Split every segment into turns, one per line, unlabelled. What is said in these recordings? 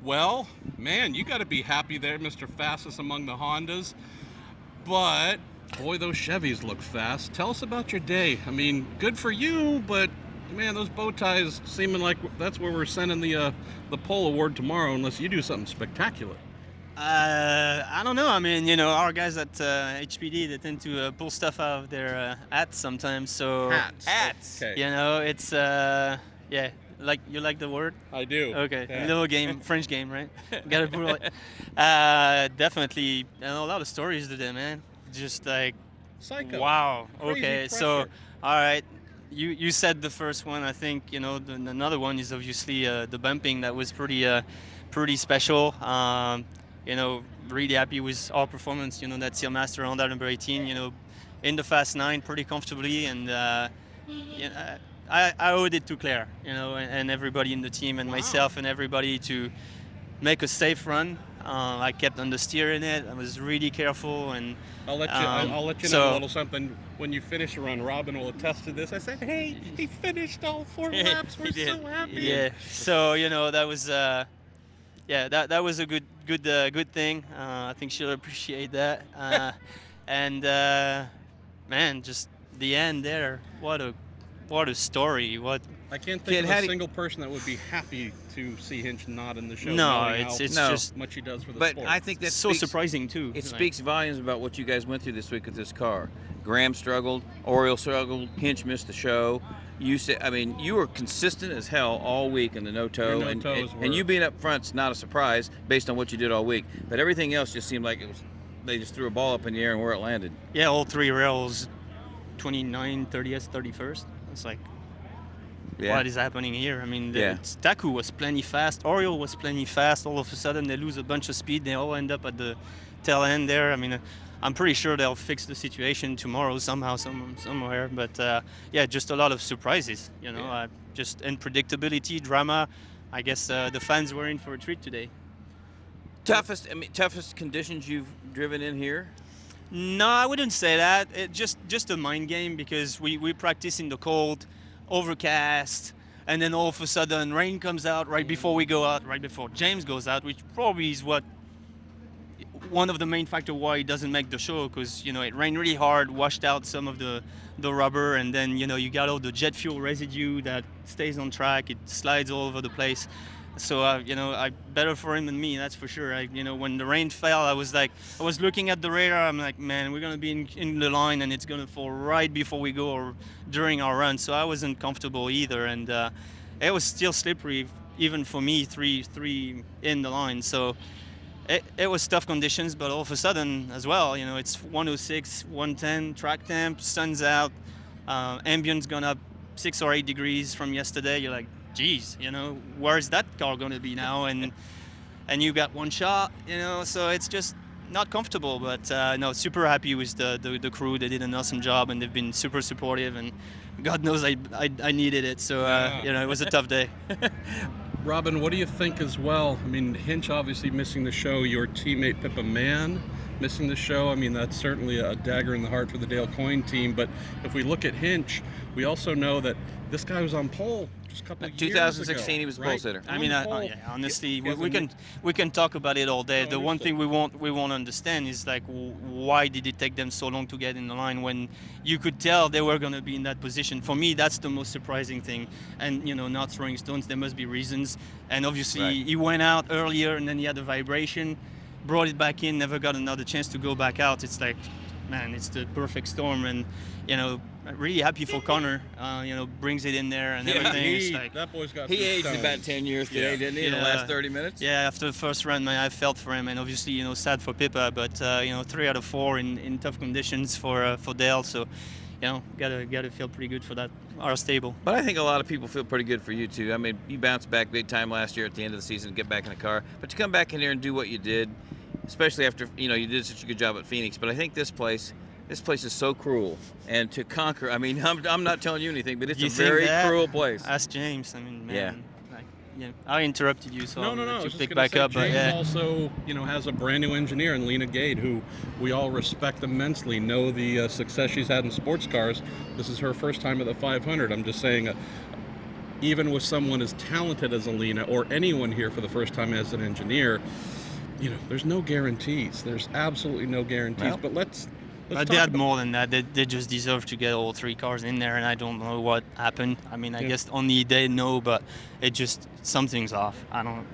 Well, man, you got to be happy there, Mr. Fastest among the Hondas. But boy, those Chevys look fast. Tell us about your day. I mean, good for you, but man, those bow ties seeming like that's where we're sending the pole award tomorrow, unless you do something spectacular.
I don't know. I mean, our guys at HPD, they tend to pull stuff out of their hats sometimes. So
Hats. Okay.
it's yeah. Like you like the word?
I do.
Okay,
Yeah.
little game, French game, right? Gotta put it. Definitely, a lot of stories today, man. Just like,
Psycho.
wow.
Crazy
Okay, so
pressure.
all right, you said the first one. I think another one is obviously the bumping that was pretty special. Really happy with our performance. That Sealmaster Honda number 18. In the Fast 9 pretty comfortably, and I owed it to Claire, and everybody in the team, and myself, and everybody to make a safe run. I kept understeering it. I was really careful, and
I'll let you know
so-
a little something when you finish a run. Robin will attest to this. I said, hey, he finished all 4 laps. We're
He did.
so happy.
Yeah. So that was that was a good thing. I think she'll appreciate that. And man, just the end there. What a story. What
I can't
Kid,
think
how
of a
do-
single person that would be happy to see Hinch not in the show.
No,
knowing
it's
how
just
much he does for the
But
sport.
I think that
so
speaks,
surprising too.
it
Like,
speaks volumes about what you guys went through this week with this car. Graham struggled, Oriole struggled, Hinch missed the show. You said, I mean, you were consistent as hell all week in the no-toe,
Your
and,
no-toes
and,
were-
and you being up front's not a surprise based on what you did all week. But everything else just seemed like they just threw a ball up in the air and where it landed.
Yeah, all three rails, 29, 30th, 31st. It's like,
Yeah.
what is happening here? I mean,
Yeah.
Taku was plenty fast. Oriole was plenty fast. All of a sudden, they lose a bunch of speed. They all end up at the tail end there. I mean, I'm pretty sure they'll fix the situation tomorrow somehow, somewhere. But yeah, just a lot of surprises. Just unpredictability, drama. I guess the fans were in for a treat today.
Toughest conditions you've driven in here?
No, I wouldn't say that. It just a mind game because we practice in the cold, overcast, and then all of a sudden rain comes out right before we go out, right before James goes out, which probably is one of the main factors why he doesn't make the show, because it rained really hard, washed out some of the rubber, and then you got all the jet fuel residue that stays on track. It slides all over the place. So I better for him than me, that's for sure. When the rain fell, I was looking at the radar. I'm like, man, we're gonna be in the line, and it's gonna fall right before we go or during our run. So I wasn't comfortable either, and it was still slippery, even for me, three in the line. So it was tough conditions, but all of a sudden as well, it's 106, 110 track temp, sun's out, ambient's gone up 6 or 8 degrees from yesterday. You're like, geez, where's that car going to be now? And you got one shot, so it's just not comfortable. But no, super happy with the crew. They did an awesome job, and they've been super supportive. And God knows I needed it. So it was a tough day.
Robin, what do you think as well? I mean, Hinch obviously missing the show. Your teammate Pippa Mann missing the show. I mean, that's certainly a dagger in the heart for the Dale Coyne team. But if we look at Hinch, we also know that this guy was on pole just a couple of years ago.
2016, he was a pole sitter.
I mean, honestly, we can talk about it all day. The one thing we won't understand is like, why did it take them so long to get in the line when you could tell they were going to be in that position? For me, that's the most surprising thing. And not throwing stones, there must be reasons. And obviously,
Right.
he went out earlier, and then he had a vibration, brought it back in, never got another chance to go back out. It's like, man, it's the perfect storm. And really happy for Connor. Brings it in there and everything. It's like,
that boy's got
He
some
aged
stones.
about 10 years today,
Yeah.
didn't he, in the
Yeah.
last 30 minutes?
yeah, after the first run, man, I felt for him, and obviously, sad for Pippa, but 3 out of 4 in tough conditions for Dale. So, gotta feel pretty good for that our stable.
But I think a lot of people feel pretty good for you, too. I mean, you bounced back big time last year at the end of the season to get back in the car. But to come back in here and do what you did, especially after, you did such a good job at Phoenix. But I think this place is so cruel. And to conquer, I mean, I'm not telling you anything, but it's
You
a
think
very
that?
cruel place.
Ask James. I mean, man.
Yeah.
I interrupted you, so
No.
I'll
I
let
was
you
just
pick
gonna
back
say,
up. But
James
yeah.
also, has a brand new engineer in Lena Gade, who we all respect immensely. Know the success she's had in sports cars. This is her first time at the 500. I'm just saying, even with someone as talented as Alina or anyone here for the first time as an engineer, there's no guarantees. There's absolutely no guarantees.
Well,
but let's
But they had more than that. They just deserve to get all 3 cars in there, and I don't know what happened. I mean, I guess only they know, but it just, something's off. I don't,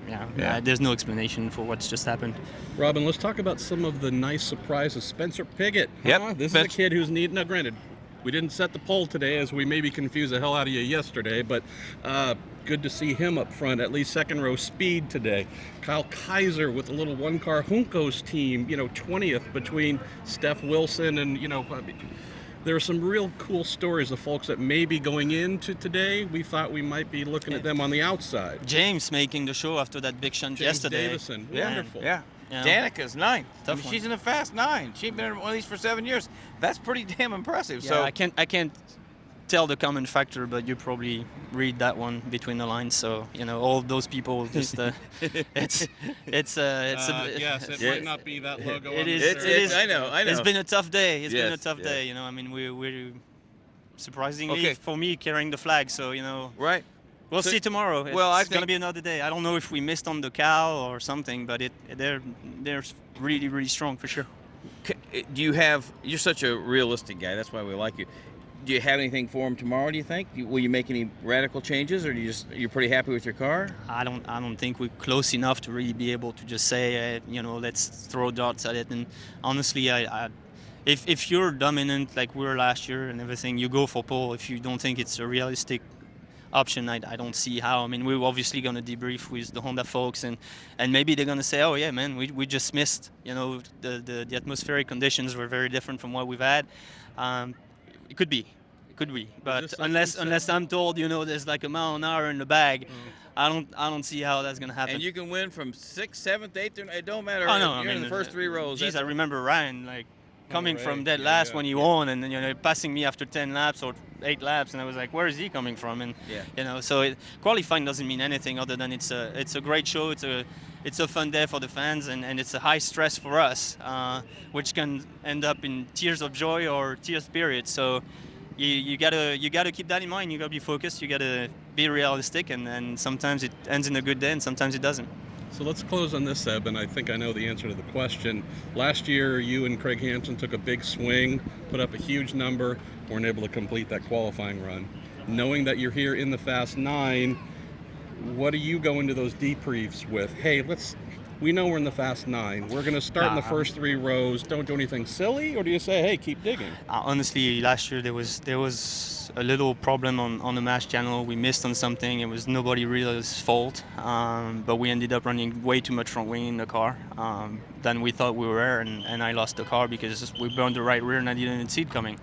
there's no explanation for what's just happened.
Robin, let's talk about some of the nice surprises. Spencer Piggott.
Yep.
This is a kid who's now granted, we didn't set the poll today as we maybe confused the hell out of you yesterday, but good to see him up front, at least second row speed today. Kyle Kaiser with a little one-car Juncos team, 20th between Steph Wilson and, there are some real cool stories of folks that maybe going into today, we thought we might be looking at them on the outside.
James making the show after that big shunt
James
yesterday.
Davison,
Yeah.
wonderful.
Yeah.
Yeah.
Danica's 9th.
Tough one.
She's in a fast 9. She's been in one of these for 7 years. That's pretty damn impressive.
Yeah,
So
I can't tell the common factor, but you probably read that one between the lines. So all those people just yes,
it might not be that logo.
It
on
is.
the
It
shirt.
is.
I know.
It's been a tough day. It's been a
Yes,
tough
yeah.
day. I mean, we're surprisingly
Okay.
for me carrying the flag. So
right.
we'll
So-
see tomorrow.
well, I
It's gonna
think-
be another day. I don't know if we missed on the cow or something, but they're really really strong for sure.
You're such a realistic guy. That's why we like you. Do you have anything for him tomorrow, do you think? Will you make any radical changes, or you're pretty happy with your car?
I don't think we're close enough to really be able to just say, let's throw darts at it. And honestly, if you're dominant like we were last year and everything, you go for pole. If you don't think it's a realistic option, I don't see how. I mean, we're obviously going to debrief with the Honda folks, and maybe they're going to say, oh yeah, man, we just missed. The atmospheric conditions were very different from what we've had. It could be, but
this something
unless I'm told, there's like a mile an hour in the bag, I don't see how that's gonna happen.
And you can win from 6th, 7th, 8th. It don't matter.
Oh, no,
You're in the first 3 rows.
Geez, I remember Ryan coming
right.
from dead
Yeah,
last
yeah.
when he won, and then passing me after 10 laps or 8 laps, and I was like, where is he coming from? And so qualifying doesn't mean anything other than it's a great show. It's a fun day for the fans, and it's a high stress for us, which can end up in tears of joy or tear spirit. So you gotta keep that in mind. You gotta be focused. You gotta be realistic, and sometimes it ends in a good day, and sometimes it doesn't.
So let's close on this, Seb, and I think I know the answer to the question. Last year, you and Craig Hansen took a big swing, put up a huge number, weren't able to complete that qualifying run. Knowing that you're here in the Fast 9, what do you go into those debriefs with? Hey, we know we're in the Fast 9. We're going to start in the first 3 rows. Don't do anything silly, or do you say, hey, keep digging?
Honestly, last year there was a little problem on the mass channel. We missed on something. It was nobody really's fault, but we ended up running way too much front wing in the car than we thought we were, and I lost the car because we burned the right rear and I didn't see it coming.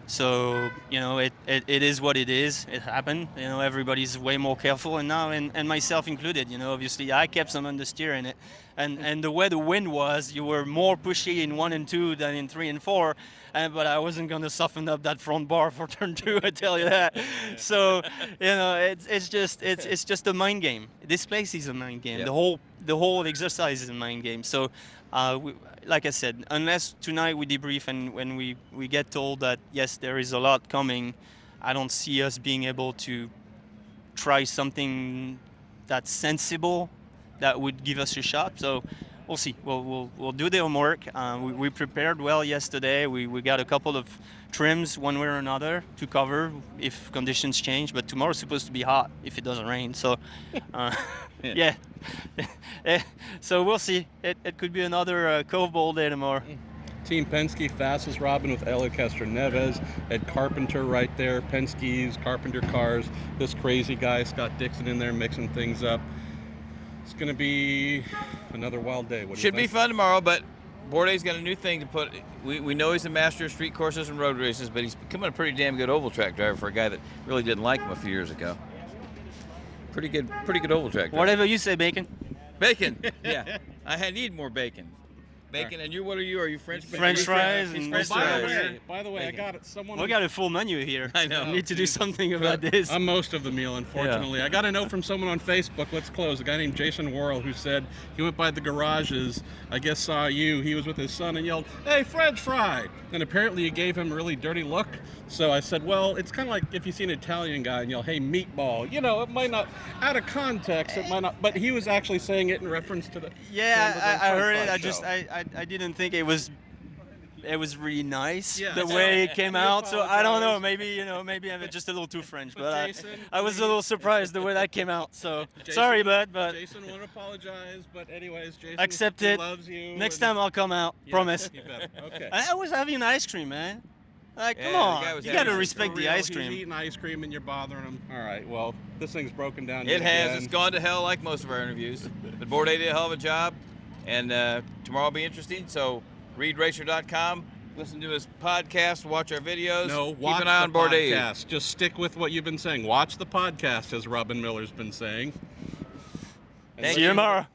So it is what it is. It happened. Everybody's way more careful, and now and myself included. Obviously I kept some understeer in it, and the way the wind was, you were more pushy in 1 and 2 than in 3 and 4. But I wasn't going to soften up that front bar for turn 2, I tell you that. So it's just a mind game. This place is a mind game.
Yep.
The whole exercise is a mind game. So like I said, unless tonight we debrief and when we get told that yes, there is a lot coming, I don't see us being able to try something that's sensible that would give us a shot. So we'll see. We'll do the homework. We prepared well yesterday. We got a couple of trims one way or another to cover if conditions change. But tomorrow's supposed to be hot if it doesn't rain. So yeah. So we'll see. It could be another Cove Bowl day tomorrow.
Team Penske, fastest Robin with Elio Castroneves, Ed Carpenter right there, Penske's, Carpenter cars, this crazy guy, Scott Dixon in there mixing things up. It's going to be another wild day. What do you
Should be
think?
fun tomorrow, but Bourdais got a new thing to put. We know he's a master of street courses and road races, but he's becoming a pretty damn good oval track driver for a guy that really didn't like him a few years ago. Pretty good oval track driver.
Whatever you say, Bacon.
Bacon. Yeah, I need more bacon. Bacon, and what are you? Are you French?
French fries
He's
and
French
By the
fries.
way, I
Bacon.
got it. Someone.
We got a full menu here.
I know.
We need to do something about this.
I'm most of the meal, unfortunately. I got a note from someone on Facebook. Let's close. A guy named Jason Worrell who said he went by the garages. I guess saw you. He was with his son and yelled, "Hey, French fry!" And apparently you gave him a really dirty look. So I said, well, it's kind of like if you see an Italian guy and yell, hey, meatball. You know, it might not, out of context, it might not, but he was actually saying it in reference to the.
Yeah, I heard it.
Show.
I didn't think it was really nice
Yeah.
the way it came out. So I don't know.
apologize.
Maybe I'm just a little too French,
But
but
Jason,
I was a little surprised the way that came out. So
Jason-
sorry, but
Jason won't apologize, but anyways, Jason
accept
he
it.
loves you.
Next
and-
time I'll come out.
Yeah,
Promise.
you better. Okay.
I was having ice cream, man. Like,
Yeah,
come
the
on.
guy was
You
having
got to
ice
respect
For
the
real,
ice
He's
cream.
eating ice cream and you're bothering him. All right, well, this thing's broken down.
It
yet
has.
again.
It's gone to hell like most of our interviews. But Bourdais did a hell of a job, and tomorrow will be interesting. So read RACER.com, listen to his podcast, watch our videos.
No,
keep
watch
an eye
the
on Bourdais.
podcast. Just stick with what you've been saying. Watch the podcast, as Robin Miller's been saying. And
Thank
See you
you.
tomorrow.